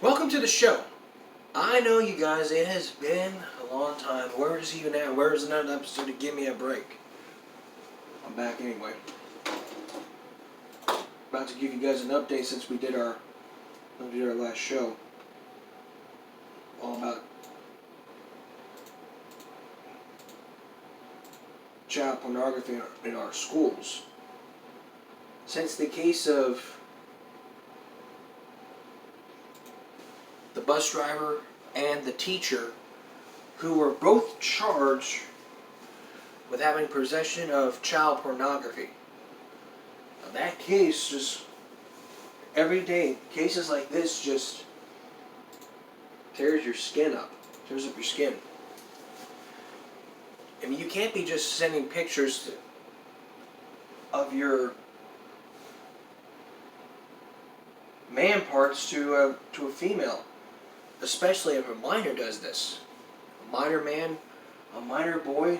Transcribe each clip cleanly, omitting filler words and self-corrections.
Welcome to the show. I know you guys, it has been a long time. Where is he even at? Where is another episode to give me a break? I'm back anyway. About to give you guys an update since we did our last show. All about child pornography in our schools. Since the case of the bus driver and the teacher, who were both charged with having possession of child pornography. Now that case just, every day, cases like this just tears your skin up. Tears up your skin. I mean, you can't be just sending pictures of your man parts to a female. Especially if a minor does this. A minor man, a minor boy.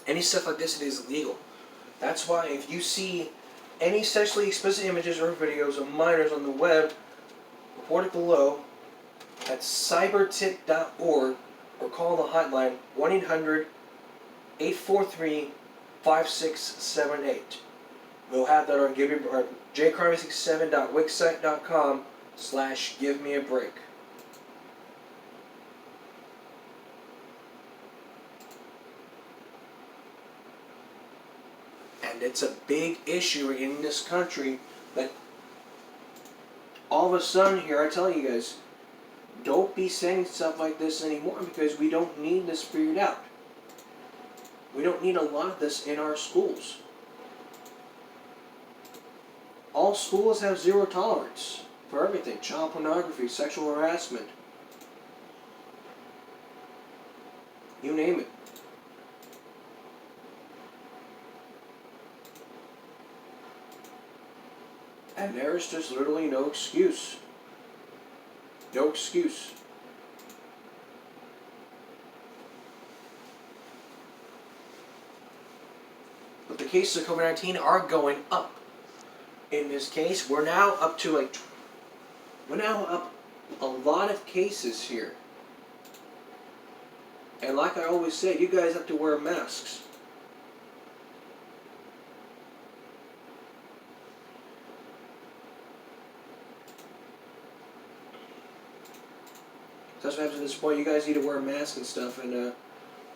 Any stuff like this, it is illegal. That's why if you see any sexually explicit images or videos of minors on the web, report it below at cybertip.org or call the hotline 1-800-843-5678. We'll have that on jcarmen67.wixsite.com/givemeabreak. And it's a big issue in this country that all of a sudden here, I tell you guys, don't be saying stuff like this anymore because we don't need this figured out. We don't need a lot of this in our schools. All schools have zero tolerance for everything. Child pornography, sexual harassment. You name it. And there's just literally no excuse. No excuse. But the cases of COVID-19 are going up. In this case, we're now up a lot of cases here. And like I always say, you guys have to wear masks. So that's what happens at this point. You guys need to wear a mask and stuff and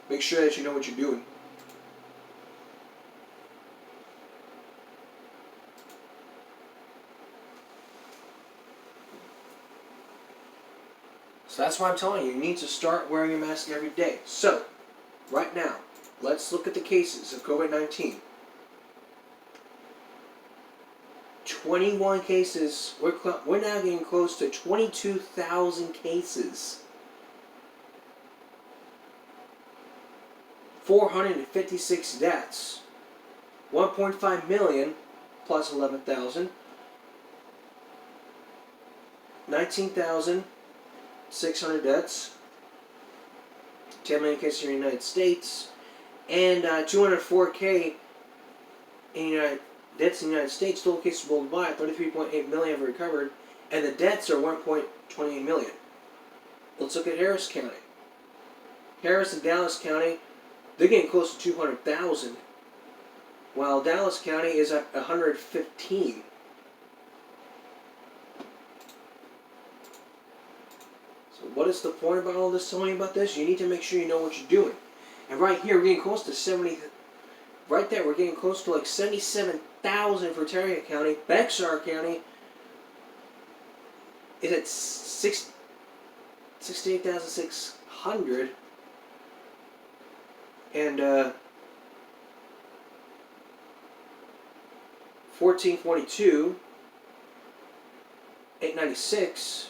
make sure that you know what you're doing. So that's why I'm telling you, you need to start wearing your mask every day. So, right now, let's look at the cases of COVID-19. 21 cases. We're now getting close to 22,000 cases. 456 deaths. 1.5 million plus 11,000. 19,600 deaths. 10 million cases in the United States. And 204K deaths in the United States. Total cases worldwide, 33.8 million have recovered. And the deaths are 1.28 million. Let's look at Harris County. Harris and Dallas County, they're getting close to 200,000. While Dallas County is at 115. So what is the point about all this? Telling you about this? You need to make sure you know what you're doing. And right here, we're getting close to 70. Right there, we're getting close to like 77,000 for Tarrant County. Bexar County is at 68,600. And 1442, 896.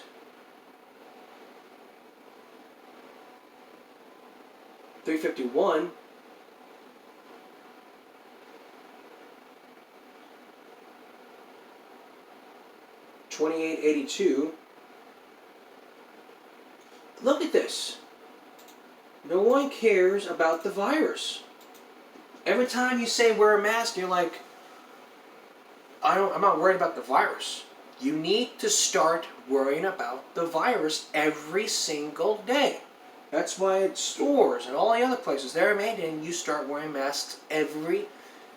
351, 2882. Look at this. No one cares about the virus. Every time you say wear a mask, you're like, I'm not worried about the virus. You need to start worrying about the virus every single day. That's why at stores and all the other places, they're mandating you start wearing masks every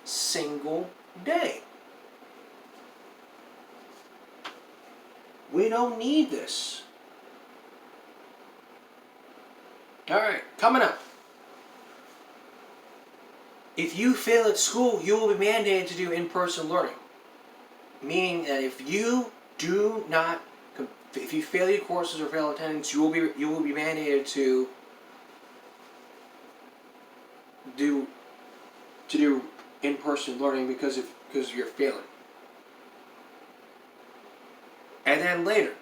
single day. We don't need this. Alright, coming up. If you fail at school, you will be mandated to do in-person learning. Meaning that if you fail your courses or fail attendance, you will be mandated to do in-person learning because you're failing. And then later,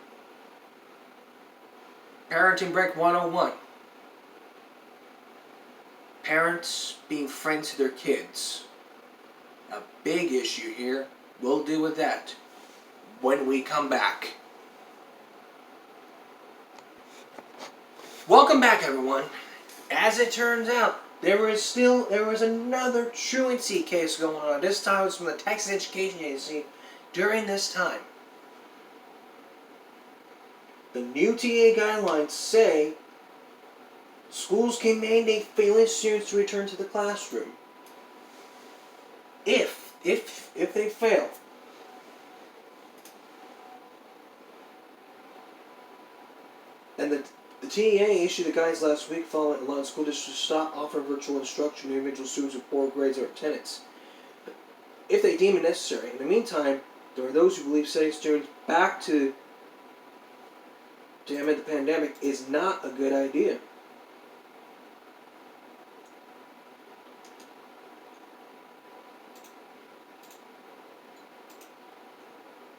Parenting Break 101. Parents being friends to their kids. A big issue here. We'll deal with that when we come back. Welcome back, everyone. As it turns out, there was another truancy case going on. This time it was from the Texas Education Agency during this time. The new TA guidelines say schools can mandate failing students to return to the classroom. If they fail. And the TEA issued the guides last week following allowing school districts to stop offering virtual instruction to individual students with poor grades or attendance, if they deem it necessary. In the meantime, there are those who believe sending students back to amid the pandemic is not a good idea.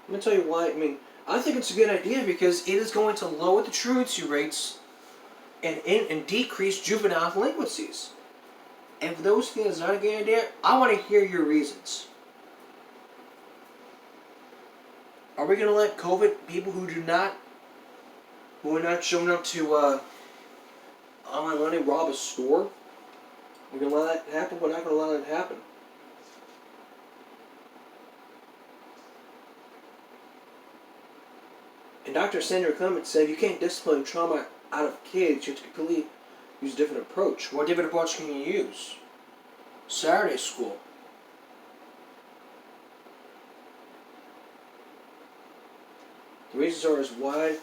Let me tell you why. I think it's a good idea because it is going to lower the truancy rates and decrease juvenile delinquencies. And for those things it's not a good idea, I want to hear your reasons. Are we going to let COVID people who are not showing up to online learning rob a store? We're going to let that happen? We're not going to let that happen. And Dr. Sandra Clements said you can't discipline trauma out of kids. You have to completely use a different approach. What different approach can you use? Saturday school. The reasons are as wide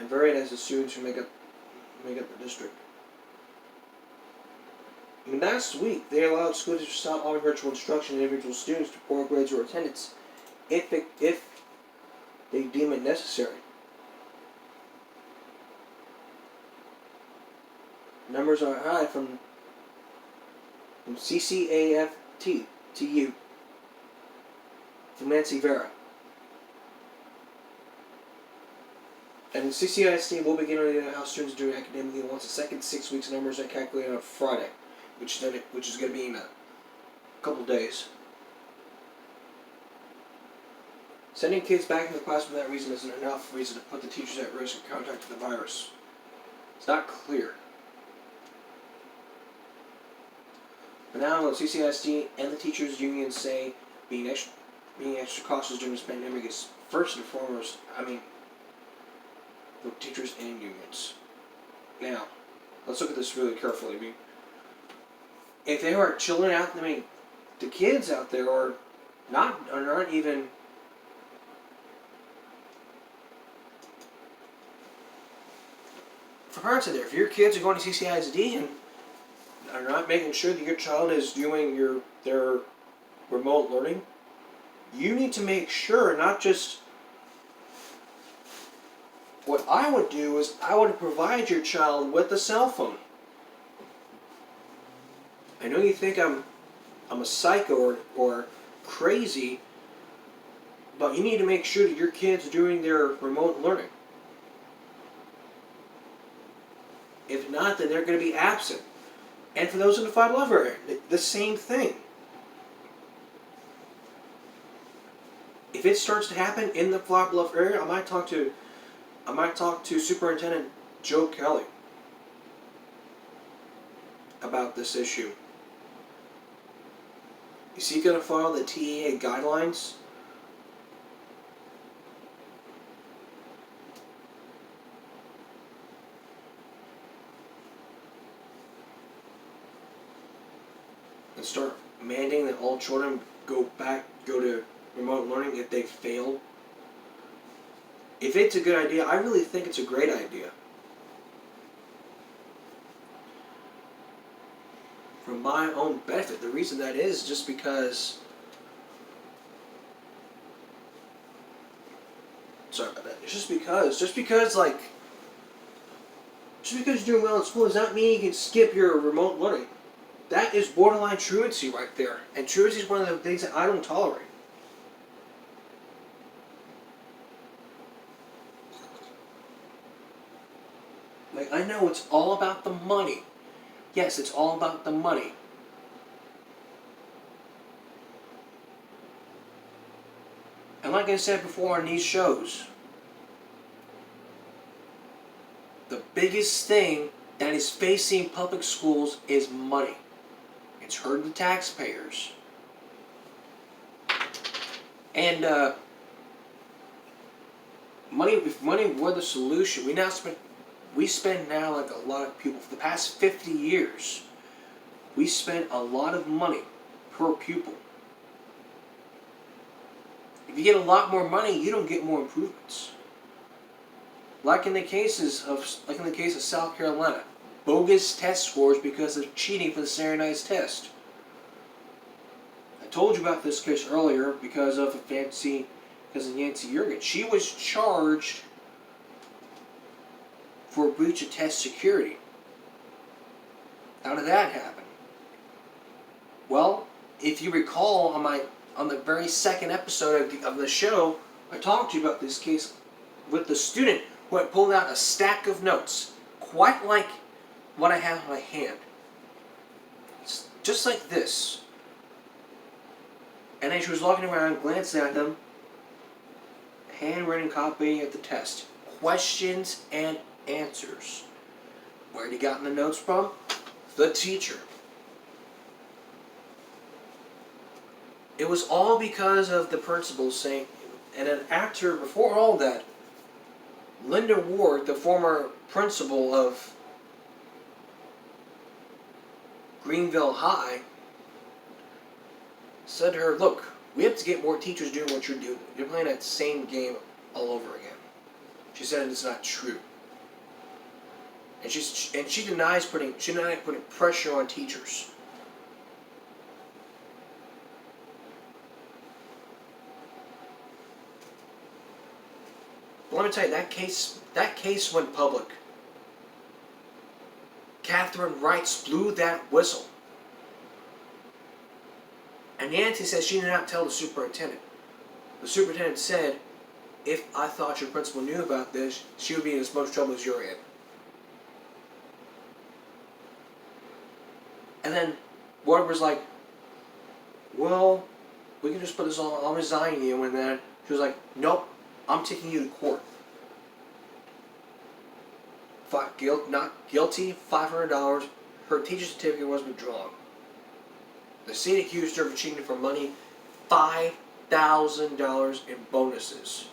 and varied as the students who make up the district. Last week, they allowed schools to stop offering virtual instruction to individual students to poor grades or attendance if they deem it necessary. Numbers are high from CCAFT to you. From Nancy Vera. And the CCISD will begin on how students are doing academically once the second 6 weeks numbers are calculated on Friday, which is going to be in a couple days. Sending kids back into the classroom for that reason isn't enough reason to put the teachers at risk of contact with the virus. It's not clear. But now the CCISD and the teachers unions say being extra cautious during this pandemic is first and foremost, the teachers and unions. Now, let's look at this really carefully. If there are children out there, the kids out there are not even for parents out there. If your kids are going to CCISD and are not making sure that your child is doing their remote learning, you need to make sure not just. What I would do is I would provide your child with a cell phone. I know you think I'm a psycho or crazy, but you need to make sure that your kids are doing their remote learning. If not, then they're going to be absent. And for those in the 5 area, the same thing. If it starts to happen in the Flower Bluff area, I might talk to Superintendent Joe Kelly about this issue. Is he going to follow the TEA guidelines? And start mandating that all children go to remote learning if they fail? If it's a good idea, I really think it's a great idea. For my own benefit. The reason that is just because... Sorry about that. It's just because you're doing well in school does not mean you can skip your remote learning. That is borderline truancy right there. And truancy is one of the things that I don't tolerate. Like, I know it's all about the money. Yes, it's all about the money. And like I said before on these shows, the biggest thing that is facing public schools is money. It's hurting the taxpayers. And if money were the solution, we spend now, like a lot of people, for the past 50 years, we spend a lot of money per pupil. If you get a lot more money, you don't get more improvements. Like in the case of South Carolina, bogus test scores because of cheating for the standardized test. I told you about this case earlier because of Nancy Jurgen. She was charged for a breach of test security. How did that happen? Well, if you recall on the very second episode of the show, I talked to you about this case with the student who had pulled out a stack of notes, quite like what I have in my hand. It's just like this. And then she was walking around, glancing at them, handwritten copying of the test. Questions and answers. Where had he gotten the notes from? The teacher. It was all because of the principal saying, and then after, before all that, Linda Ward, the former principal of Greenville High, said to her, look, we have to get more teachers doing what you're doing. You're playing that same game all over again. She said it's not true. And she denies putting pressure on teachers. But let me tell you, that case went public. Catherine Wrights blew that whistle. And Nancy says she did not tell the superintendent. The superintendent said, if I thought your principal knew about this, she would be in as much trouble as you're in. And then Ward was like, well, we can just put this on, I'll resign you. And then she was like, nope, I'm taking you to court. Not guilty, $500. Her teacher certificate was withdrawn. The state accused her of cheating for money, $5,000 in bonuses.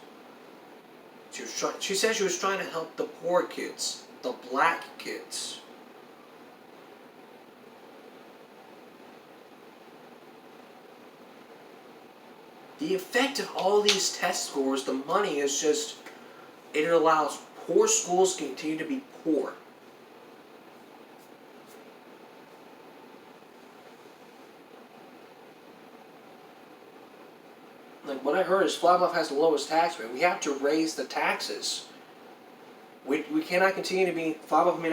She said she was trying to help the poor kids, the black kids. The effect of all these test scores, the money, is just, it allows poor schools to continue to be poor. Like what I heard is Flag Bluff has the lowest tax rate. We have to raise the taxes. We cannot continue to be, Flag Bluff we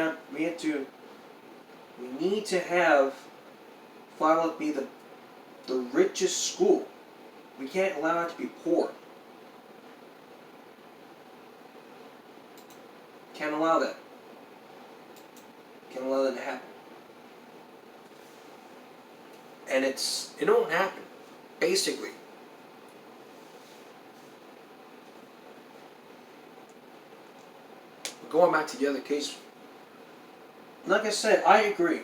need to have Flag Bluff be the richest school. We can't allow it to be poor. Can't allow that. Can't allow that to happen. And it won't happen. Basically. Going back to the other case. Like I said, I agree.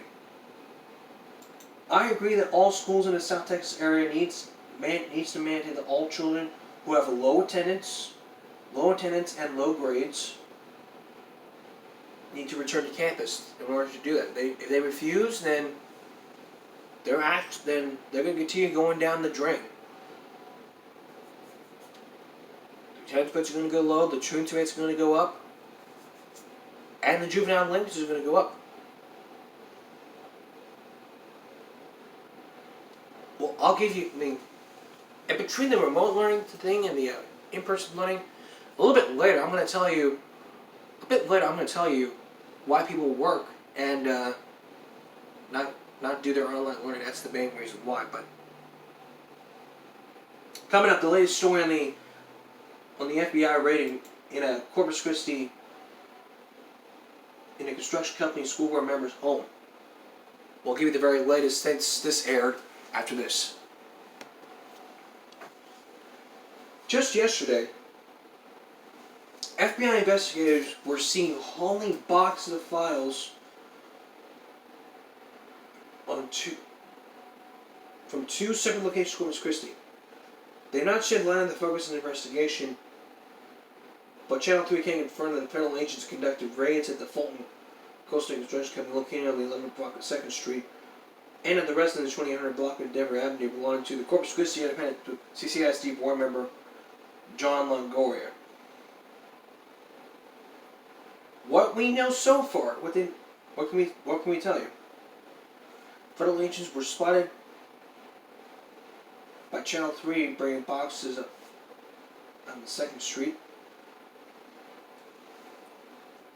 I agree that all schools in the South Texas area needs to mandate that all children who have low attendance and low grades need to return to campus in order to do that. If they refuse, then they're going to continue going down the drain. The attendance rates are going to go low, the truancy rates are going to go up, and the juvenile delinquencies are going to go up. Well, I'll give you, and between the remote learning thing and the in-person learning, a little bit later, I'm going to tell you why people work and not do their online learning. That's the main reason why. But coming up, the latest story on the FBI raiding in a Corpus Christi, in a construction company school board member's home. We'll give you the very latest since this aired after this. Just yesterday, FBI investigators were seen hauling boxes of files from two separate locations in Corpus Christi. They have not shed light on the focus of the investigation, but Channel 3 can confirm that the federal agents conducted raids at the Fulton Coastal Construction Company located on the 11th block of 2nd Street and at the rest of the 2800 block of Denver Avenue belonging to the Corpus Christi Independent CCISD board member John Longoria. What we know so far, what can we tell you? Federal agents were spotted by Channel 3 bringing boxes up on the 2nd Street.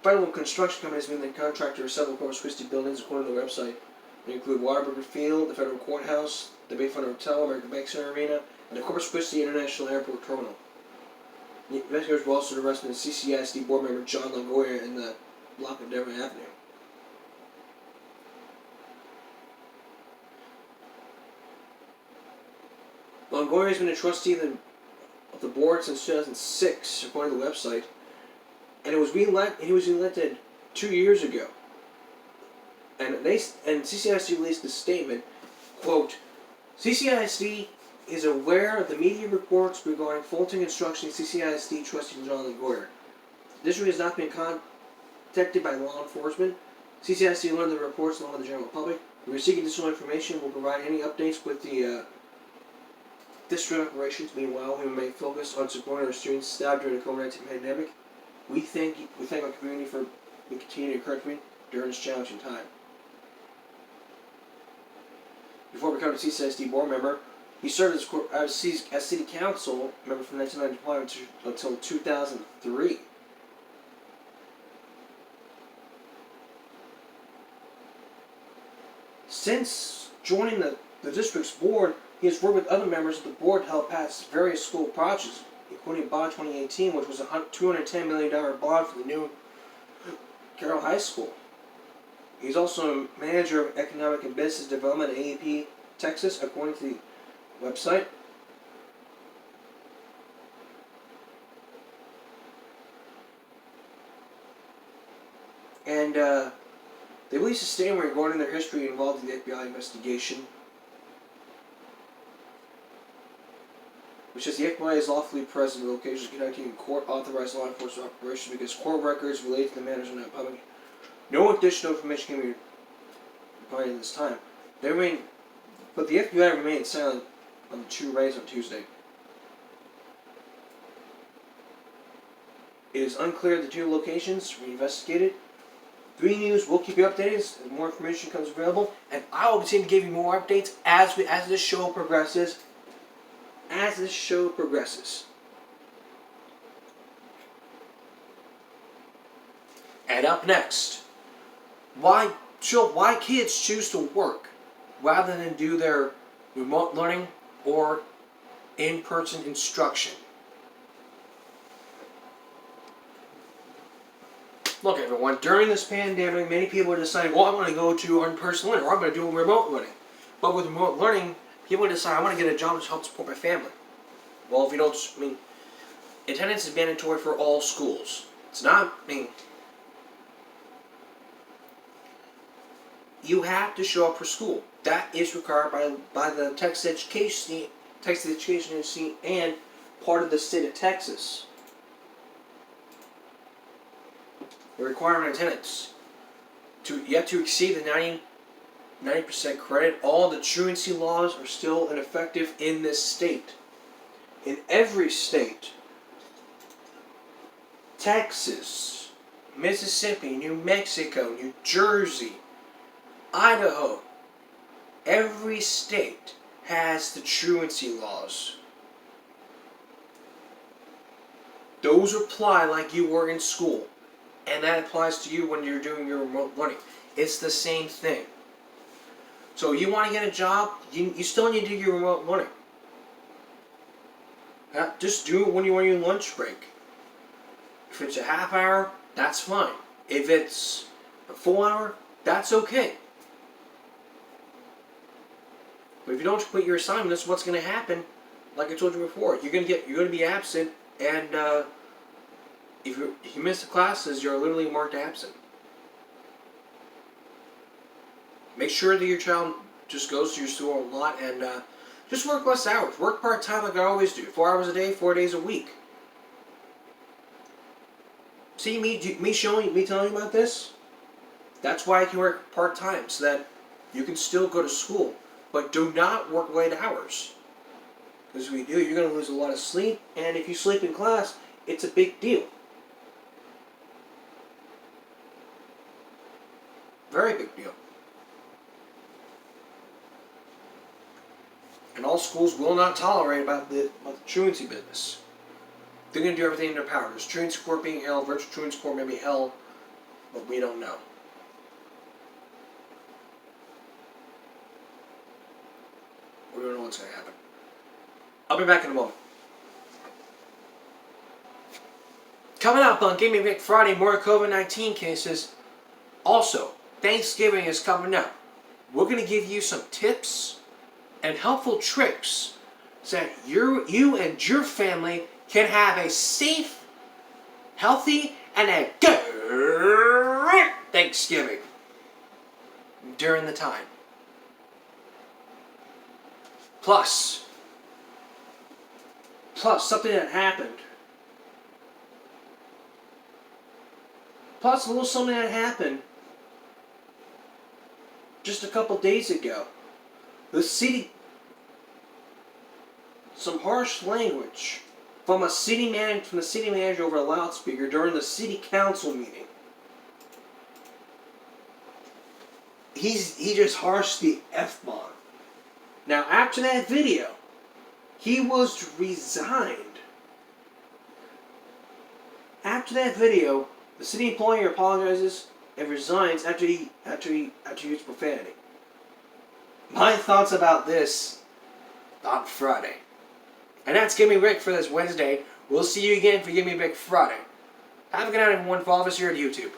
Federal construction companies being the contractor of several Corpus Christi buildings according to their website. They include Waterbury Field, the Federal Courthouse, the Bayfront Hotel, American Bank Center Arena, and the Corpus Christi International Airport Terminal. The investigators were also arrested CCISD board member John Longoria in the block of Denver Avenue. Longoria has been a trustee of the board since 2006, according to the website, and he was elected 2 years ago. And CCISD released a statement, quote, CCISD is aware of the media reports regarding Fulton Construction CCISD trustee John Longoria. The district has not been contacted by law enforcement. CCISD learned the reports along with the general public. We are seeking additional information. We'll provide any updates with the district operations. Meanwhile, we remain focused on supporting our students stabbed during the COVID-19 pandemic. We thank our community for continuing encouragement during this challenging time. Before becoming a CCISD board member, he served as city council member from 1995 until 2003. Since joining the district's board, he has worked with other members of the board to help pass various school projects, including Bond 2018, which was a $210 million bond for the new Carroll High School. He's also a manager of economic and business development at AEP Texas, according to the website. And they released a statement regarding their history involved in the FBI investigation, which says the FBI is lawfully present in locations conducting court-authorized law enforcement operations because court records related to the matters are not public. No additional information can be provided at this time. But the FBI remained silent on the two raids on Tuesday. It is unclear the two locations were investigated. 3 News will keep you updated as more information becomes available, and I will continue to give you more updates as this show progresses. And up next, why kids choose to work rather than do their remote learning or in-person instruction. Look, everyone, during this pandemic, many people are deciding, well, I'm going to go to in-person learning, or I'm going to do remote learning. But with remote learning, people decide, I want to get a job to help support my family. Well, if you don't, attendance is mandatory for all schools. It's not, you have to show up for school. That is required by the Texas Education Agency and part of the state of Texas. The requirement of attendance. You have to exceed the 90% credit. All the truancy laws are still ineffective in this state. In every state, Texas, Mississippi, New Mexico, New Jersey, Idaho, every state has the truancy laws. Those apply like you were in school. And that applies to you when you're doing your remote learning. It's the same thing. So you want to get a job, you still need to do your remote learning. Just do it when you're on your lunch break. If it's a half hour, that's fine. If it's a full hour, that's okay. But if you don't complete your assignment, that's what's going to happen. Like I told you before, you're going to be absent, and if you miss the classes, you're literally marked absent. Make sure that your child just goes to your school a lot, and just work less hours. Work part-time like I always do. 4 hours a day, 4 days a week. See, me telling you about this? That's why I can work part-time, so that you can still go to school. But do not work late hours. Because if you do, you're going to lose a lot of sleep, and if you sleep in class, it's a big deal. Very big deal. And all schools will not tolerate about the truancy business. They're going to do everything in their power. There's truancy court being held, virtual truancy court may be held, but we don't know. We don't know what's going to happen. I'll be back in a moment. Coming up on Give Me Vic Friday, more COVID-19 cases. Also, Thanksgiving is coming up. We're going to give you some tips and helpful tricks so that you and your family can have a safe, healthy, and a great Thanksgiving during the time. Plus something that happened. Plus a little something that happened just a couple days ago. Some harsh language from the city manager over a loudspeaker during the city council meeting. He just harshed the F-bomb. Now, after that video, he was resigned. After that video, the city employee apologizes and resigns after he used profanity. My thoughts about this on Friday. And that's Give Me Rick for this Wednesday. We'll see you again for Give Me Rick Friday. Have a good night, everyone. Follow us here at YouTube.